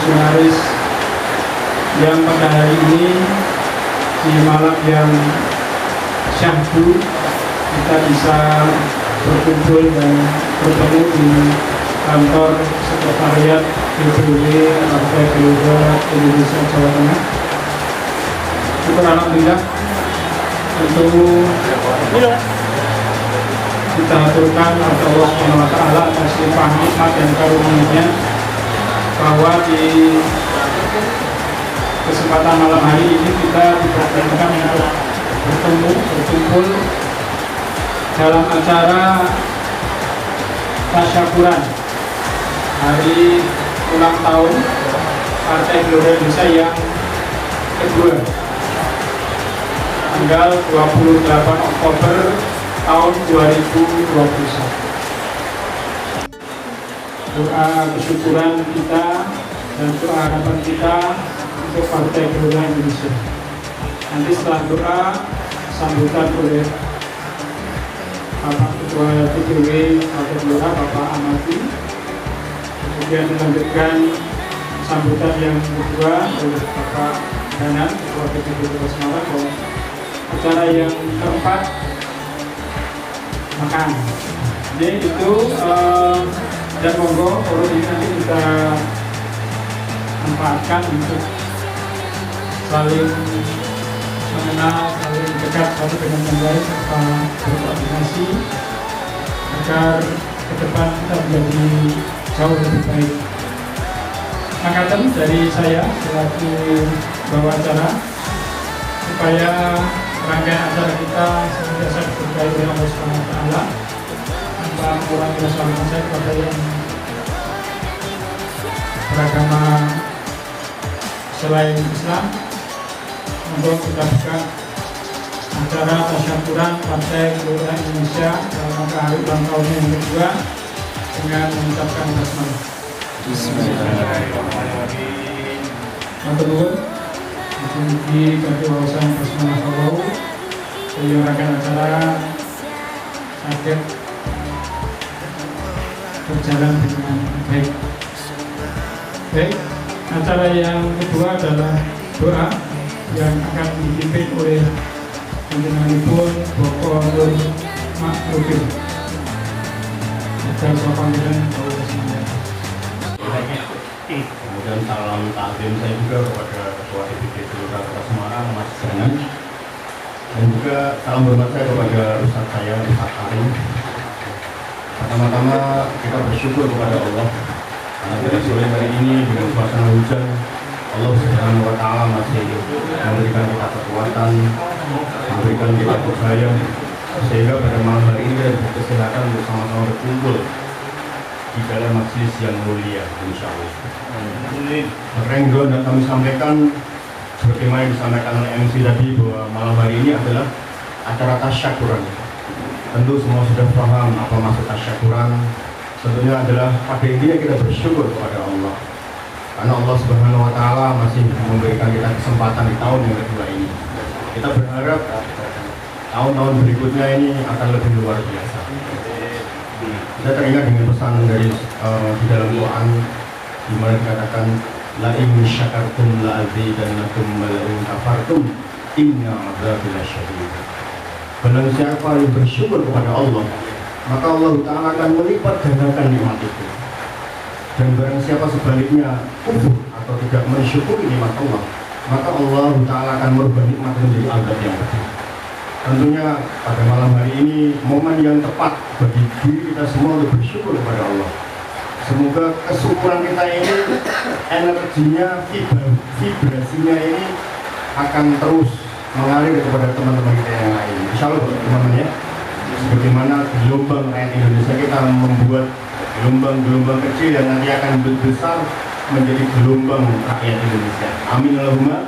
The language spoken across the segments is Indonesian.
misionaris yang pada hari ini di malam yang syahdu kita bisa berkumpul dan bertemu di kantor sekretariat DPW Partai Gelora Indonesia Jawa Tengah. Syukur alhamdulillah, tentu kita aturkan kepada Allah SWT atas limpahan nikmat dan karunia-Nya bahwa di kesempatan malam hari ini kita diperkenankan untuk berkumpul dalam acara tasyakuran hari ulang tahun Partai Gelora Indonesia yang kedua, tanggal 28 Oktober tahun 2021. Doa kesyukuran kita dan doa harapan kita untuk Partai Gelora Indonesia. Nanti setelah doa, sambutan oleh Bapak Ketua DPW Partai Gelora, Bapak Amati. Kemudian dilanjutkan sambutan yang kedua oleh Bapak Danan, Ketua DPW Kota Semarang. Dan acara yang keempat, makan. Jadi itu dan monggo forum ini nanti kita manfaatkan untuk saling mengenal, saling dekat satu dengan yang lain serta berkoordinasi agar ke depan kita menjadi jauh lebih baik. Makasih dari saya selaku bawa acara supaya rangkaian acara kita senantiasa diberkahi oleh Allah Subhanahu wa taala tanpa mengurangi rasa hormat saya kepada yang beragama selain Islam. Untuk kita buka acara tasyakuran Partai Gelora Indonesia dalam rangka hari ulang tahun yang kedua dengan mengucapkan basmalah. Bismillahirrahmanirrahim. Matur mugi kanthi wawasan basmalah Allah penyelenggaraan acara sakit berjalan dengan baik. Baik, acara yang kedua adalah doa yang akan dipimpin oleh Panjenenganipun Bapak Nur Makrufin. Agar Bapak Panjenengan Bapak semuanya. Kemudian salam takdim saya juga kepada Ketua DPD Gelora Kota Semarang, Mas Danan. Dan juga salam hormat saya kepada Ustaz saya, Ustaz Karim. Pertama-tama kita bersyukur kepada Allah karena pada sore hari ini dengan suasana hujan, Allah Subhanahu wa taala masih memberikan kita kekuatan, memberikan kita kebaya, sehingga pada malam hari ini kita berkesempatan untuk sama-sama berkumpul di dalam majelis yang mulia, insyaallah. Maka yang kedua dan kami sampaikan sebagaimana yang disampaikan oleh MC tadi bahwa malam hari ini adalah acara tasyakuran. Tentu semua sudah paham apa maksud tasyakuran. Tentunya adalah pada intinya kita bersyukur kepada Allah. Karena Allah Subhanahu wa taala masih memberikan kita kesempatan di tahun yang kedua ini. Kita berharap tahun-tahun berikutnya ini akan lebih luar biasa. Kita teringat dengan pesan dari di dalam Quran di mana dikatakan la in syakartum la azidannakum wa la in kafartum inna adzabi lasyadid. Barang siapa yang bersyukur kepada Allah, maka Allah Ta'ala akan melipat gandakan nikmat itu. Dan barang siapa sebaliknya kufur atau tidak mensyukuri nikmat Allah, maka Allah Ta'ala akan merubah nikmat menjadi azab yang pedih. Tentunya pada malam hari ini momen yang tepat bagi diri kita semua untuk bersyukur kepada Allah. Semoga kesyukuran kita ini, energinya, vibrasinya ini akan terus mengalir kepada teman-teman kita yang lain. Insya Allah teman-teman ya. Sebagaimana gelombang rakyat Indonesia kita membuat gelombang-gelombang kecil yang nanti akan besar menjadi gelombang rakyat Indonesia. Amin Allahumma.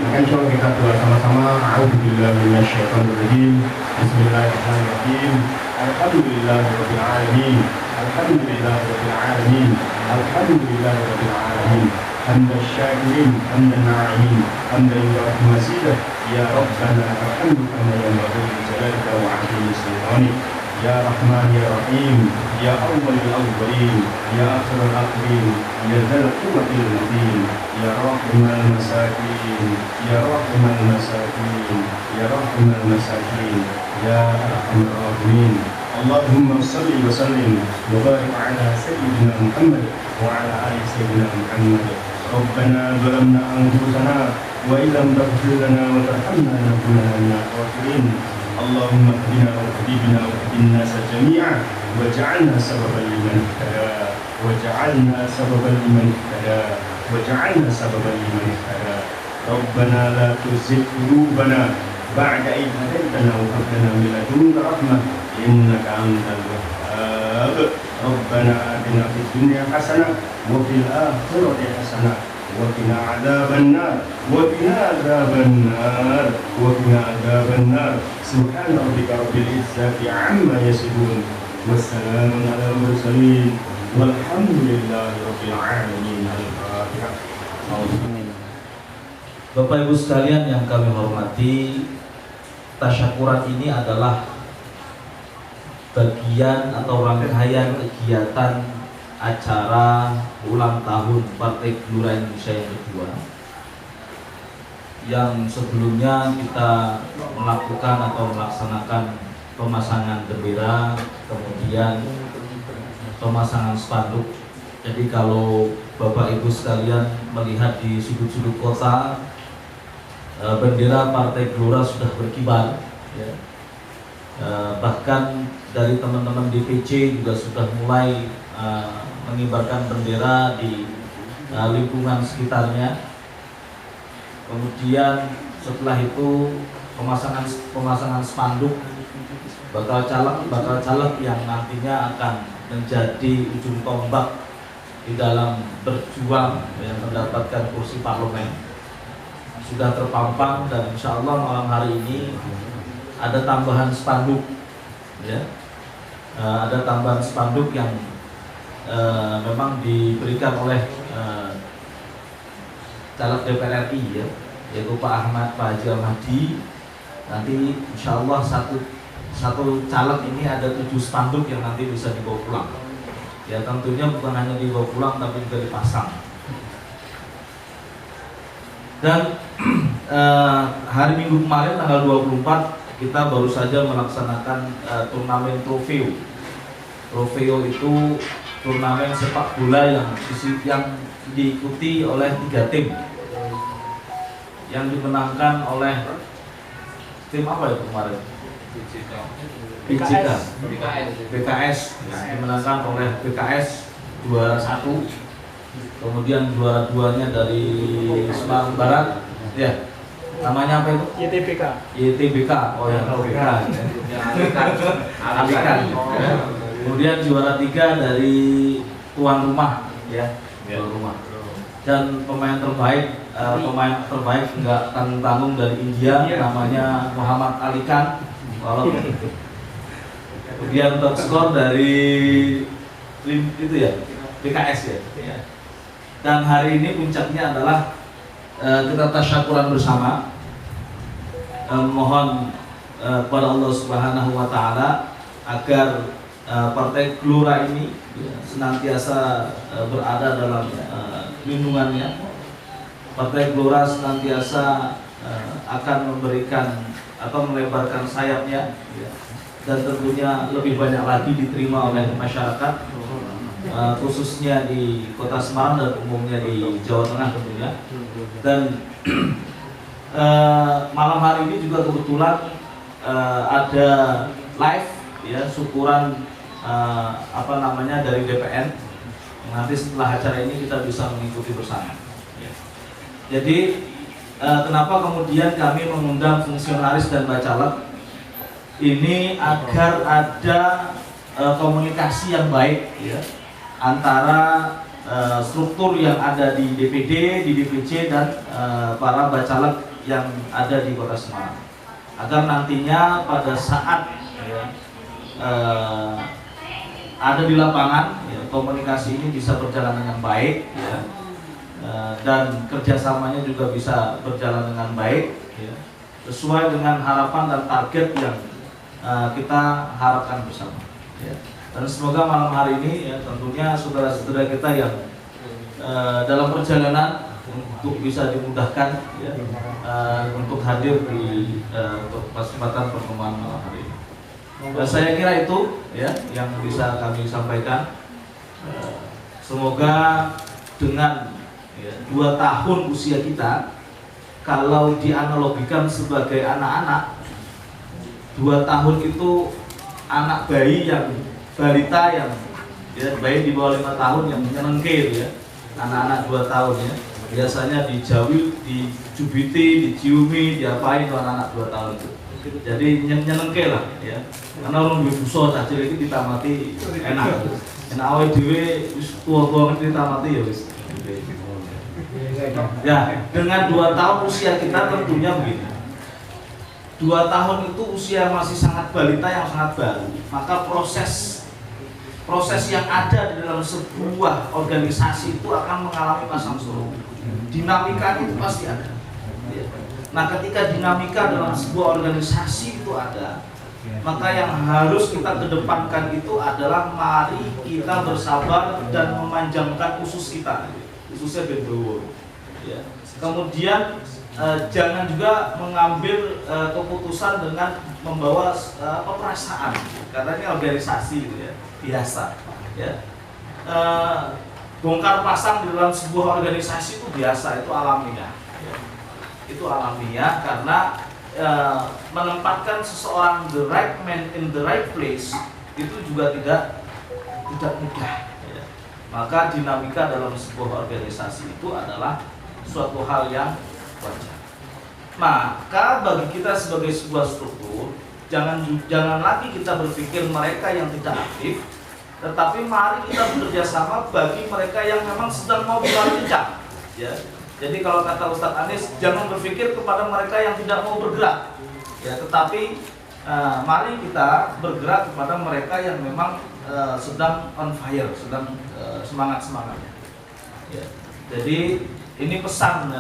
Maka insya Allah kita doa sama-sama. A'udzubillahi minasyaitonirrajim. Bismillahirrahmanirrahim. Alhamdulillahirabbil alamin. Alhamdulillahirabbil alamin. Alhamdulillahirabbil alamin. Hamdan syakirin, hamdan na'imin, hamdan yu'affi masidah. Ya Rabbana lakal hamdu kama yanbaghi li jalalika wa 'azimi sultanik. Ya Rahman Ya Rahim, Ya Awwal Al-Awwalin, Ya Akhir Al-Akhirin, Ya Dzal Quwwatil Matin, Ya Rahman Masakin, Ya Rahman Masakin, Ya Rahman Masakin, Ya Arhamar Rahimin. Allahumma salli wa sallim wa barik ala Sayyidina Muhammad wa ala ali Sayyidina Muhammad. Rabbana zalamna anfusana wa illam taghfir lana wa tarhamna lanakunanna minal khasirin. Allahumma hdina wa hdi bina wa hdin nasa jami'a waj'alna sababan liman ihtada waj'alna sababan liman ihtada waj'alna sababan liman ihtada. Rabbana la tuzigh qulubana ba'da idh hadaytana wa hab lana min ladunka rahmah innaka antal wahhab. Rabbana atina fid dunya hasanah wa fil akhirati hasanah wa qina adzabannar wa qina adzabannar wa qina adzabannar. Subhana rabbika rabbil izzati amma yasifun wassalamun alal mursalin walhamdulillahi rabbil alamin. Al-Fatihah. Bapak Ibu sekalian yang kami hormati, tasyakuran ini adalah bagian atau rangkaian kegiatan acara ulang tahun Partai Gelora Indonesia yang kedua, yang sebelumnya kita melakukan atau melaksanakan pemasangan bendera, kemudian pemasangan spanduk. Jadi kalau Bapak Ibu sekalian melihat di sudut-sudut kota, bendera Partai Gelora sudah berkibar, ya. Bahkan dari teman-teman DPC juga sudah mulai mengibarkan bendera di lingkungan sekitarnya. Kemudian setelah itu pemasangan spanduk bakal caleg yang nantinya akan menjadi ujung tombak di dalam berjuang yang mendapatkan kursi parlemen sudah terpampang, dan insya Allah malam hari ini ada tambahan spanduk, ya. Ada tambahan spanduk yang memang diberikan oleh caleg DPR RI, ya, yaitu Pak Haji Ahmadi. Nanti insya Allah satu caleg ini ada 7 spanduk yang nanti bisa dibawa pulang. Ya, tentunya bukan hanya dibawa pulang tapi juga dipasang. Dan hari Minggu kemarin tanggal 24 kita baru saja melaksanakan turnamen trofeo. Trofeo itu turnamen sepak bola yang diikuti oleh 3 tim, yang dimenangkan oleh tim apa itu kemarin? BKS dimenangkan oleh BKS juara 1. Kemudian juara 2-nya dari Semarang Barat, ya. Namanya apa itu? YTBK. Oh ya, YTBK. Alikan. Kemudian juara 3 dari tuan rumah, ya. Tuan rumah. Dan pemain terbaik nggak tanggung dari India, namanya Muhammad Alikan. Kemudian top skor dari itu ya, BKS ya. Dan hari ini puncaknya adalah kita tasyakuran bersama, mohon kepada Allah Subhanahu wa Ta'ala agar Partai Gelora ini senantiasa berada dalam lindungannya. Partai Gelora senantiasa akan memberikan atau melebarkan sayapnya, ya, dan tentunya lebih banyak lagi diterima oleh masyarakat, khususnya di Kota Semarang dan umumnya di Jawa Tengah tentunya. Dan malam hari ini juga kebetulan ada live, ya, syukuran dari BPN. Nanti setelah acara ini kita bisa mengikuti bersama. Jadi kenapa kemudian kami mengundang fungsionaris dan bacalek ini, agar ada komunikasi yang baik, ya, antara struktur yang ada di DPD, di DPC, dan para bacalek yang ada di Kota Semarang, agar nantinya pada saat, ya, ada di lapangan, ya, komunikasi ini bisa berjalan dengan baik, ya, dan kerjasamanya juga bisa berjalan dengan baik, ya, sesuai dengan harapan dan target yang kita harapkan bersama. Ya. Dan semoga malam hari ini ya, tentunya saudara-saudara kita yang dalam perjalanan untuk bisa dimudahkan ya, untuk hadir di untuk kesempatan pertemuan malam hari ini. Dan saya kira itu ya yang bisa kami sampaikan. Semoga dengan 2 tahun usia kita, kalau dianalogikan sebagai anak-anak, 2 tahun itu anak bayi yang balita yang ya, bayi di bawah 5 tahun yang menyenengke ya, anak-anak 2 tahun ya, biasanya dijawil, dijubiti, diciumi, diapain itu anak-anak 2 tahun itu. Jadi nyenengke lah ya, karena orang duwe buso kecil iki ditamati enak. Enak awake dhewe wis tuwa-tuwa ditamati ya wis. Ya, dengan 2 tahun usia kita tentunya begini. 2 tahun itu usia masih sangat balita yang sangat baru, maka proses yang ada di dalam sebuah organisasi itu akan mengalami pasang surut. Dinamika itu pasti ada. Nah, ketika dinamika dalam sebuah organisasi itu ada, maka yang harus kita kedepankan itu adalah mari kita bersabar dan memanjangkan usus kita, ususnya bendowo. Ya. Kemudian jangan juga mengambil keputusan dengan membawa perasaan, karena ini organisasi gitu ya, biasa. Ya. Bongkar pasang di dalam sebuah organisasi itu biasa, itu alamiah. Ya. Itu alamiah karena menempatkan seseorang the right man in the right place itu juga tidak mudah. Ya. Maka dinamika dalam sebuah organisasi itu adalah suatu hal yang wajar. Maka bagi kita sebagai sebuah struktur, jangan lagi kita berpikir mereka yang tidak aktif, tetapi mari kita bekerja sama bagi mereka yang memang sedang mau berbincang. Ya. Jadi kalau kata Ustadz Anies, jangan berpikir kepada mereka yang tidak mau bergerak, ya, tetapi mari kita bergerak kepada mereka yang memang sedang on fire, sedang semangat-semangatnya. Ya. Jadi ini pesan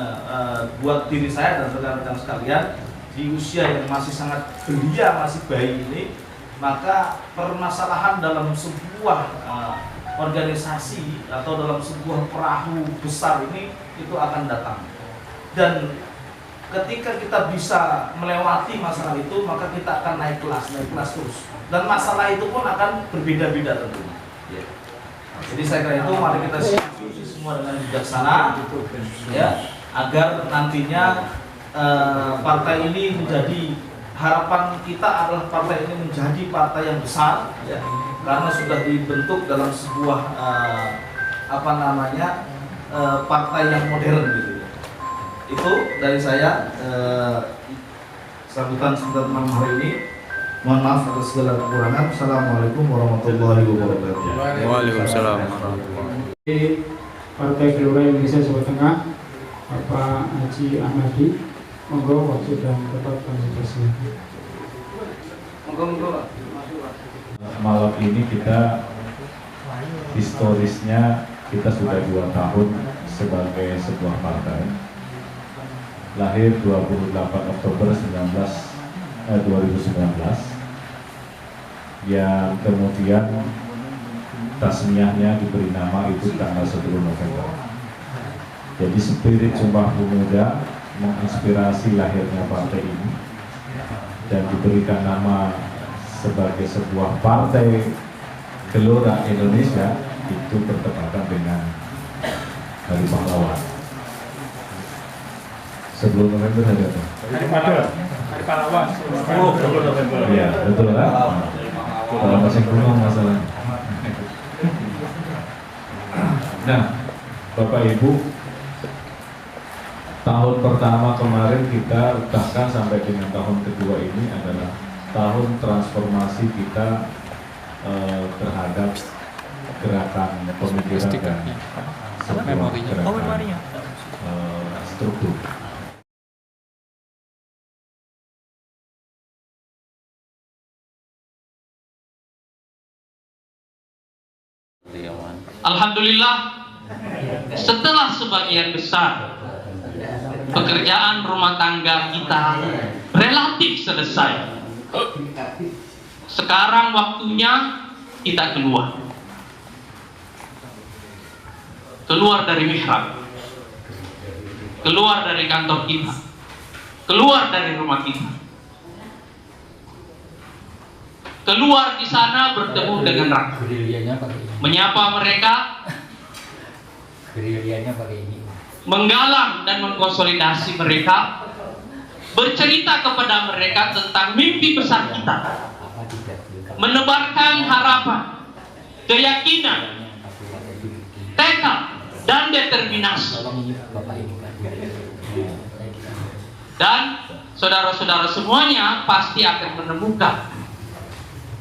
buat diri saya dan rekan-rekan sekalian di usia yang masih sangat belia, masih bayi ini, maka permasalahan dalam sebuah organisasi atau dalam sebuah perahu besar ini itu akan datang. Dan ketika kita bisa melewati masalah itu, maka kita akan naik kelas terus. Dan masalah itu pun akan berbeda-beda tentunya. Ya. Jadi saya kira itu mari kita diskusi semua dengan bijaksana, ya, agar nantinya partai ini menjadi, harapan kita adalah partai ini menjadi partai yang besar, ya, karena sudah dibentuk dalam sebuah partai yang modern gitu. Itu dari saya sambutan malam hari ini. Mohon maaf atas segala kekurangan. Assalamualaikum warahmatullahi wabarakatuh. Waalaikumsalam. Partai Gelora Indonesia Jawa Tengah, Bapak Haji Ahmadi, monggo waktu dan tempat kami persilakan. Monggo. Malam ini kita historisnya kita sudah 2 tahun sebagai sebuah partai. Lahir 28 Oktober 2019 yang kemudian tasniahnya diberi nama itu tanggal 10 November. Jadi spirit Sumpah Pemuda menginspirasi lahirnya partai ini dan diberikan nama sebagai sebuah partai Gelora Indonesia itu bertepatan dengan Hari Pahlawan. Sebelum November hari apa? Hari Pahlawan. 10 November. Iya, betul kan? Kalau masih kurang masalah. Nah, Bapak Ibu, tahun pertama kemarin kita bahkan sampai dengan tahun kedua ini adalah tahun transformasi kita terhadap gerakan pemikiran dan sebuah gerakan struktur. Alhamdulillah, setelah sebagian besar pekerjaan rumah tangga kita relatif selesai, Sekarang waktunya kita keluar dari mihrab, keluar dari kantor kita, keluar dari rumah kita, keluar di sana bertemu dengan rakyat, menyapa mereka, menggalang dan mengkonsolidasi mereka, bercerita kepada mereka tentang mimpi besar kita, menebarkan harapan, keyakinan, tekad, dan determinasi. Dan saudara-saudara semuanya pasti akan menemukan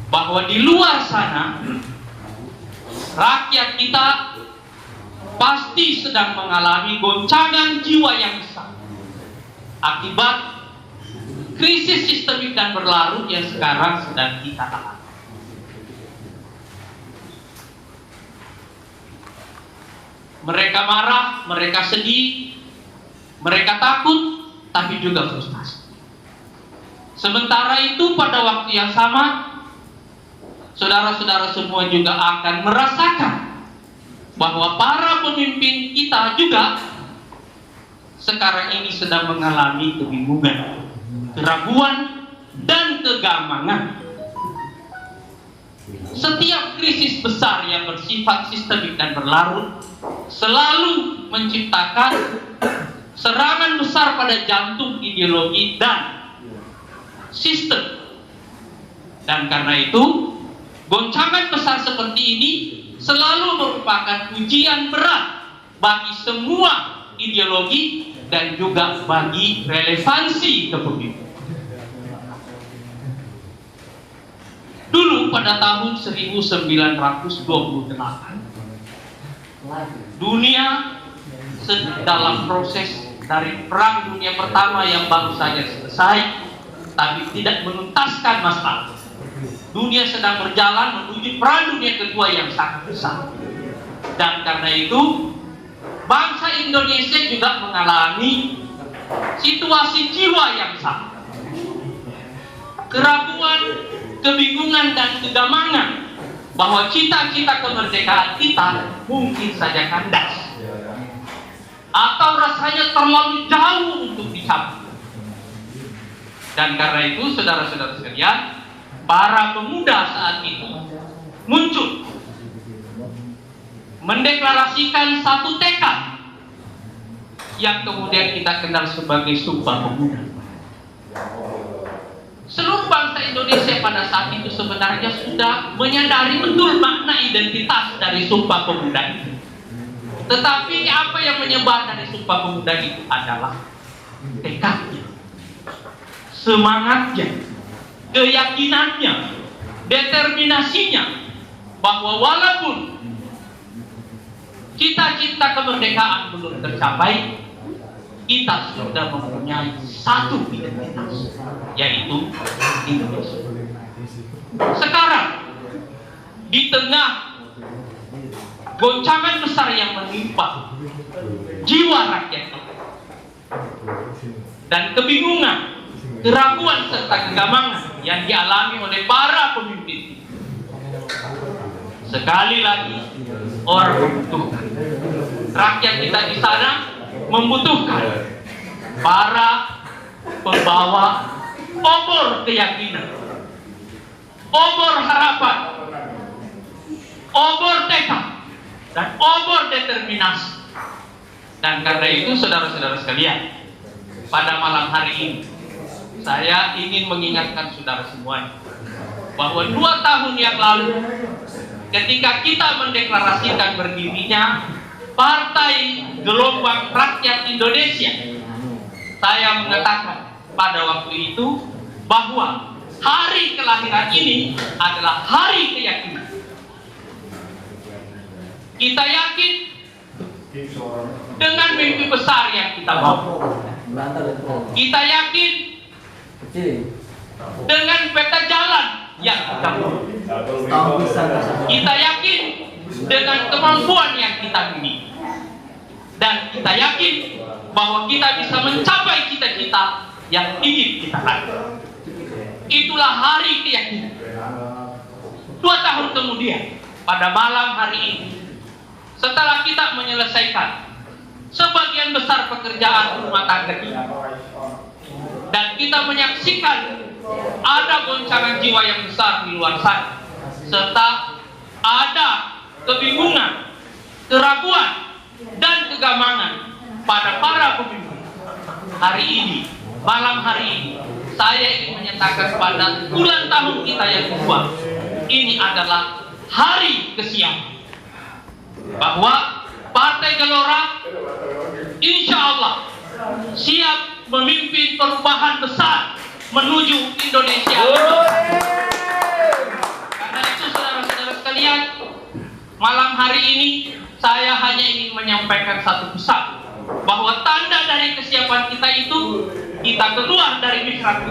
bahwa di luar sana rakyat kita pasti sedang mengalami goncangan jiwa yang besar akibat krisis sistemik dan berlarut yang sekarang sedang kita alami. Mereka marah, mereka sedih, mereka takut, tapi juga frustasi. Sementara itu pada waktu yang sama, saudara-saudara semua juga akan merasakan bahwa para pemimpin kita juga sekarang ini sedang mengalami kebingungan, keraguan, dan kegamangan. Setiap krisis besar yang bersifat sistemik dan berlarut selalu menciptakan serangan besar pada jantung ideologi dan sistem. Dan karena itu, goncangan besar seperti ini selalu merupakan ujian berat bagi semua ideologi dan juga bagi relevansi kepemimpinan. Dulu pada tahun 1928, dunia dalam proses dari Perang Dunia Pertama yang baru saja selesai, tapi tidak menuntaskan masalah. Dunia sedang berjalan menuju Perang Dunia Kedua yang sangat besar. Dan karena itu, bangsa Indonesia juga mengalami situasi jiwa yang sama. Keraguan, kebingungan, dan kegamangan bahwa cita-cita kemerdekaan kita mungkin saja kandas atau rasanya terlalu jauh untuk dicapai. Dan karena itu, saudara-saudara sekalian, para pemuda saat itu muncul mendeklarasikan satu tekad yang kemudian kita kenal sebagai Sumpah Pemuda. Seluruh bangsa Indonesia pada saat itu sebenarnya sudah menyadari betul makna identitas dari Sumpah Pemuda itu. Tetapi apa yang menyebar dari Sumpah Pemuda itu adalah tekadnya, semangatnya, keyakinannya, determinasinya, bahwa walaupun cita-cita kemerdekaan belum tercapai, kita sudah mempunyai satu identitas, yaitu Indonesia. Sekarang, di tengah goncangan besar yang menimpa jiwa rakyat dan kebingungan, keraguan, serta kegamangan yang dialami oleh para pemimpin, sekali lagi orang membutuhkan, rakyat kita di sana membutuhkan para pembawa obor keyakinan, obor harapan, obor tekad, dan obor determinasi. Dan karena itu, saudara-saudara sekalian, pada malam hari ini saya ingin mengingatkan saudara semuanya bahwa 2 tahun yang lalu, ketika kita mendeklarasikan berdirinya Partai Gelombang Rakyat Indonesia, saya mengatakan pada waktu itu bahwa hari kelahiran ini adalah hari keyakinan. Kita yakin dengan mimpi besar yang kita bawa. Kita yakin dengan peta jalan yang kita bawa. Kita yakin dengan kemampuan yang kita miliki. Dan kita yakin bahwa kita bisa mencapai cita-cita yang ingin kita raih. Itulah hari keyakinan. 2 tahun kemudian, pada malam hari ini, setelah kita menyelesaikan sebagian besar pekerjaan rumah tangga kita, dan kita menyaksikan ada goncangan jiwa yang besar di luar sana, serta ada kebingungan, keraguan, dan kegamangan pada para pemimpin. Hari ini, malam hari ini, saya ingin menyatakan pada bulan tahun kita yang kedua, ini adalah hari kesiapan, bahwa Partai Gelora insya Allah siap memimpin perubahan besar menuju Indonesia. Karena itu saudara-saudara sekalian, malam hari ini saya hanya ingin menyampaikan satu pesan, bahwa tanda dari kesiapan kita itu, kita keluar dari mikrat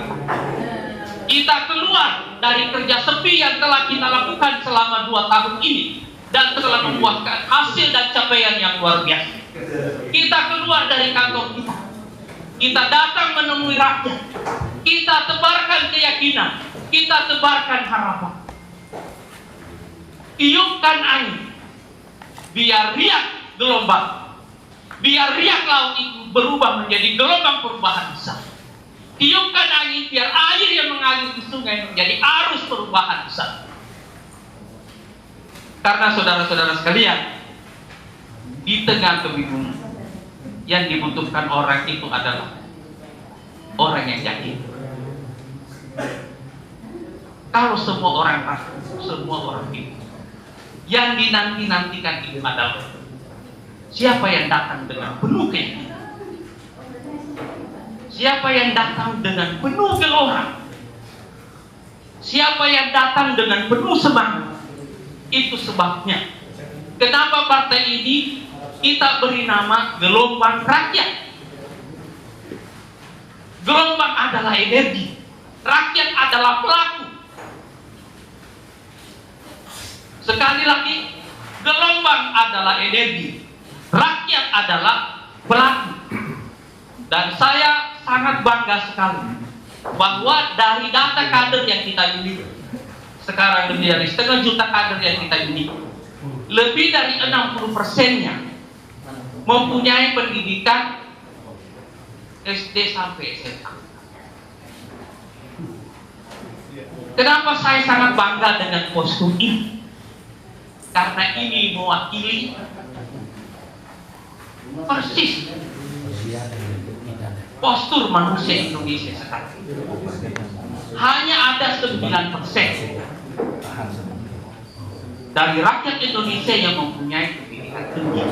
kita keluar dari kerja sepi yang telah kita lakukan selama 2 tahun ini, dan telah membuahkan hasil dan capaian yang luar biasa. Kita keluar dari kantor kita datang menemui rakyat, kita tebarkan keyakinan, kita tebarkan harapan. Tiupkan angin, biar riak gelombang, biar riak laut itu berubah menjadi gelombang perubahan besar. Tiupkan angin, biar air yang mengalir di sungai menjadi arus perubahan besar. Karena saudara-saudara sekalian, di tengah kebingungan, yang dibutuhkan orang itu adalah orang yang yakin. Kalau semua orang ragu, semua orang itu, yang dinanti-nantikan itu adalah siapa yang datang dengan penuh keyakinan, siapa yang datang dengan penuh gelora, siapa yang datang dengan penuh semangat. Itu sebabnya kenapa partai ini kita beri nama Gelombang Rakyat. Gelombang adalah energi, rakyat adalah pelaku. Sekali lagi, gelombang adalah energi, rakyat adalah pelaku. Dan saya sangat bangga sekali bahwa dari data kader yang kita miliki, sekarang lebih dari 1,5 juta kader yang kita miliki, lebih dari 60%-nya mempunyai pendidikan SD sampai SMA. Kenapa saya sangat bangga dengan postur ini? Karena ini mewakili persis postur manusia Indonesia sekarang. Hanya ada 9% dari rakyat Indonesia yang mempunyai pendidikan tinggi.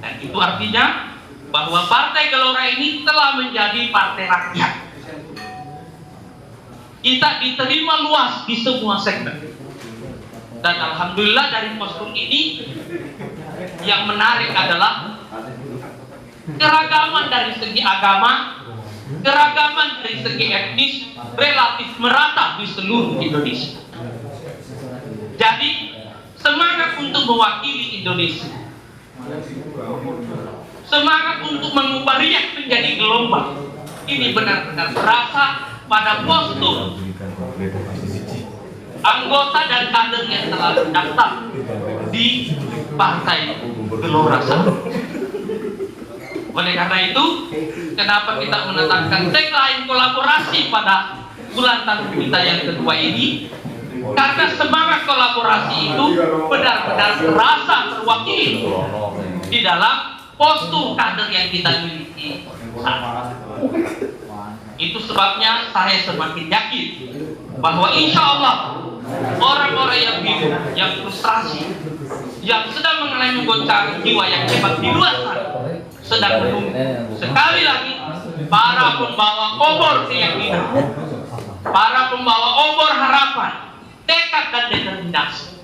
Dan itu artinya bahwa Partai Gelora ini telah menjadi partai rakyat. Kita diterima luas di semua segmen. Dan alhamdulillah dari postur ini yang menarik adalah keragaman dari segi agama, keragaman dari segi etnis relatif merata di seluruh Indonesia. Jadi semangat untuk mewakili Indonesia, semangat untuk mengubah riak menjadi gelombang, ini benar-benar terasa pada postur anggota dan kader yang telah mendaftar di Partai Gelora sana. Oleh karena itu, kenapa kita menetapkan tagline kolaborasi pada bulan tahun kita yang kedua ini? Karena semangat kolaborasi itu benar-benar terasa terwakili di dalam postur kader yang kita miliki saat. Itu sebabnya saya semakin yakin bahwa insya Allah orang-orang yang bingung, yang frustrasi, yang sedang mengalami goncangan jiwa yang hebat di luar sana sedang menunggu sekali lagi para pembawa obor keyakinan, para pembawa obor harapan, tekad dan determinasi.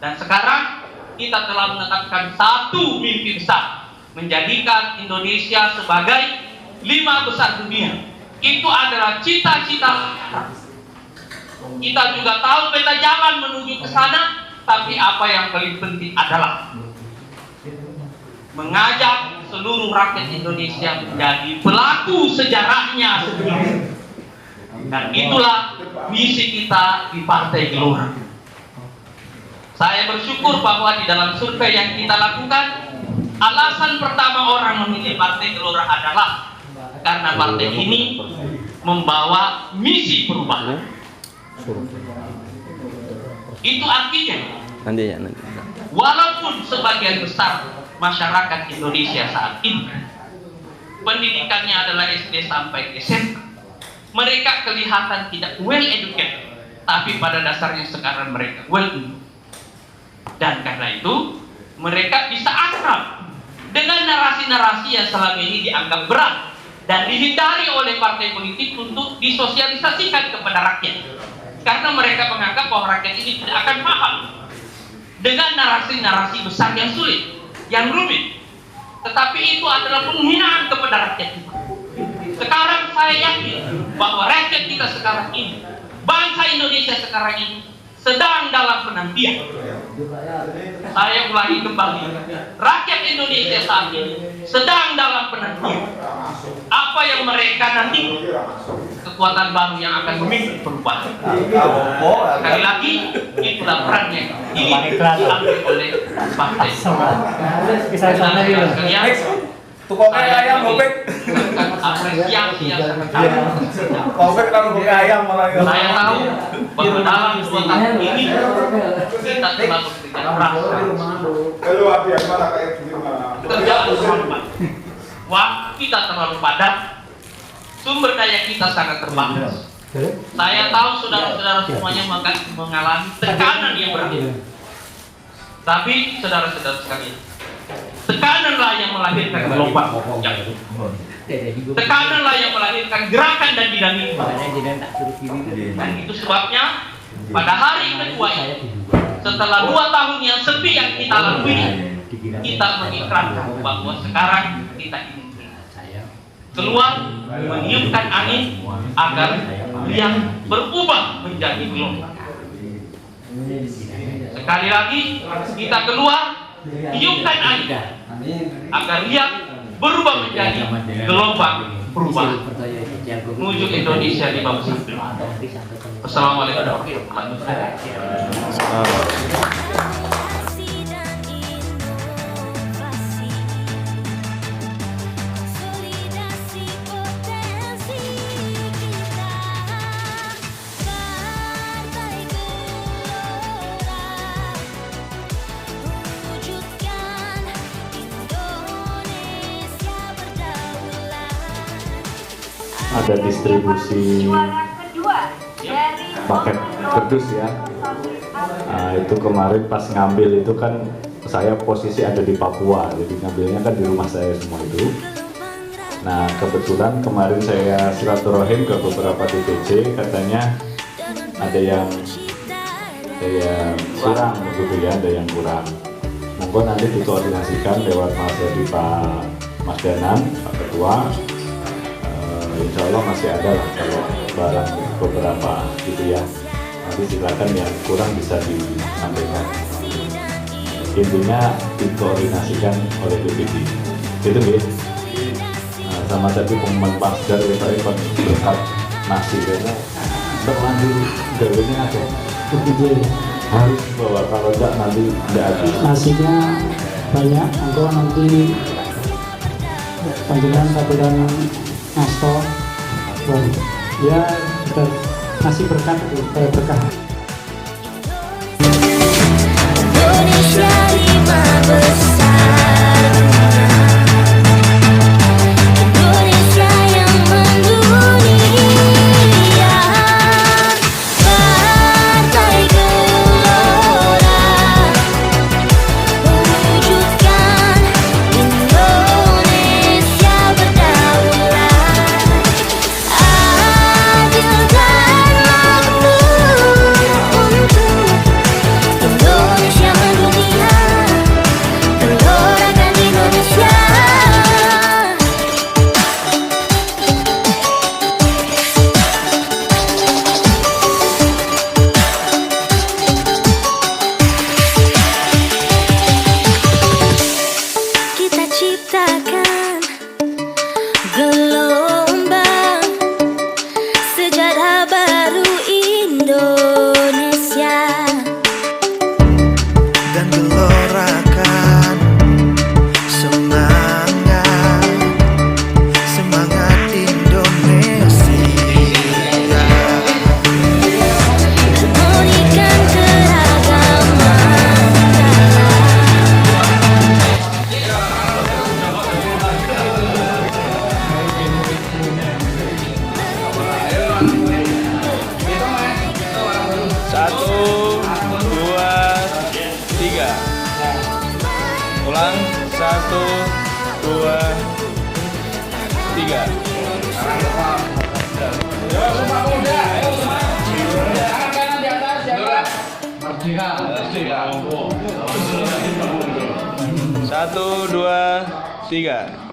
Dan sekarang kita telah menetapkan satu mimpi besar, menjadikan Indonesia sebagai 5 besar dunia. Itu adalah cita-cita. Kita juga tahu peta jalan menuju ke sana, tapi apa yang paling penting adalah mengajak seluruh rakyat Indonesia menjadi pelaku sejarahnya sendiri. Dan itulah misi kita di Partai Gelora. Saya bersyukur bahwa di dalam survei yang kita lakukan, alasan pertama orang memilih Partai Gelora adalah karena partai ini membawa misi perubahan. Itu artinya, walaupun sebagian besar masyarakat Indonesia saat ini pendidikannya adalah SD sampai SMA, mereka kelihatan tidak well educated, tapi pada dasarnya sekarang mereka well educated. Dan karena itu mereka bisa akrab dengan narasi-narasi yang selama ini dianggap berat dan dihindari oleh partai politik untuk disosialisasikan kepada rakyat, karena mereka menganggap bahwa rakyat ini tidak akan paham dengan narasi-narasi besar yang sulit, yang rumit. Tetapi itu adalah penghinaan kepada rakyat kita. Sekarang saya yakin bahwa rakyat kita sekarang ini, bangsa Indonesia sekarang ini sedang dalam penantian. Saya ulangi kembali, rakyat Indonesia saat ini sedang dalam penantian. Apa yang mereka nanti? Kekuatan baru yang akan memimpin perubahan. Sekali lagi, itulah peran yang diambil oleh partai. Tukang ayam ngopek. Apresiasi yang sangat Ngopek kalau buka ayam malah. Saya tahu bahwa dalam 2 tahun ini kita telah bekerja keras. Kerjaan terlalu banyak. Waktu kita terlalu padat. Sumber daya kita sangat terbatas. Saya tahu saudara-saudara semuanya mengalami tekanan yang berat. Tapi saudara-saudara sekalian, tekananlah yang melahirkan gelombang. Tekananlah yang melahirkan gerakan dan dinamika. Dan itu sebabnya pada hari kedua ini, setelah 2 tahun yang sepi yang kita lalui, kita mengikrarkan bahwa sekarang kita ingin keluar meniupkan angin agar yang berubah menjadi gelombang. Sekali lagi kita keluar, tiupkan angin agar lihat berubah menjadi gelombang perubahan menuju Indonesia di bawah satu. Wassalamualaikum warahmatullahi wabarakatuh. Ada distribusi paket kerdus ya. Nah, itu kemarin pas ngambil itu kan saya posisi ada di Papua, jadi ngambilnya kan di rumah saya semua itu. Nah kebetulan kemarin saya silaturahim ke beberapa DPC, katanya ada yang kurang begitu ya, ada yang kurang. Monggo nanti dikoordinasikan lewat Mas Hadi, Pak Mas Danan, Pak Ketua. Insya Allah masih ada lah kalau barang beberapa gitu ya. Nanti silakan yang kurang bisa disampaikan. Intinya dikoordinasikan oleh BPD. Gitu ya. Nah, sama tadi pengumuman pasar ya Pak Ivan berkat nasi karena terlanjur gawenya ada. Harus bawa, kalau enggak nanti tidak habis. Nasinya banyak, engkau nanti panjenengan kaburan Asto, ya nasi berkat itu berkah. Indonesia 5 besar, Indonesia yang mendunia, Partai Gelora mewujudkan Indonesia berdaulat, adil dan makmur untuk Indonesia mendunia. 1, 2, 3. Ulang. 1, 2, 3. Satu, dua, tiga.